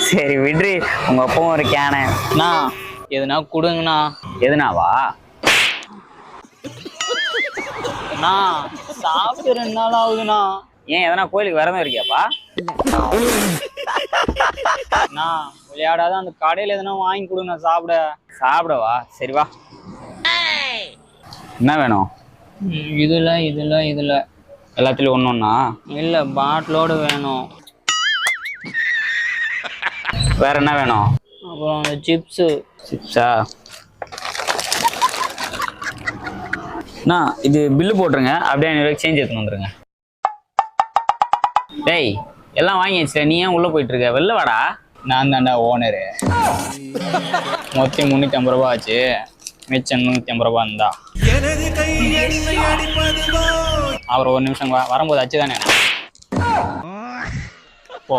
சரி விட்ரி, உங்க அப்பவும் ஒரு கேனை. அண்ணா எதுனா கொடுங்கண்ணா. எதுனாவா? அண்ணா சாப்பிட்டு 2 நாள் ஆகுதுண்ணா. ஏன் எதனா கோயிலுக்கு விரதம் இருக்கியாப்பா? அண்ணா விளையாடாத அந்த கடையில எதுனா வாங்கி கொடுங்க சாப்பிட. சாப்பிடவா? சரி வா. என்ன வேணும்? இதுல எல்லாத்துலயும் ஒண்ணு ஒண்ணா? இல்ல பாட்டிலோடு வேணும். வேற என்ன வேணும்? அப்புறம் அந்த சிப்ஸு. சிப்ஸா? அண்ணா இது பில்லு போட்டுருங்க, அப்படியே 500 சேஞ்ச் எடுத்துன்னு வந்துருங்க. டேய் எல்லாம் வாங்கிடுச்சு, நீ ஏன் உள்ள போயிட்டு இருக்க? வெளில வாடா. நான் தாண்டா ஓனரு. மொத்தம் 350 ரூபா ஆச்சு, மிச்சம் 150 ரூபா இருந்தா. அப்புறம் 1 நிமிஷம் வரும்போது அச்சுதானே போ.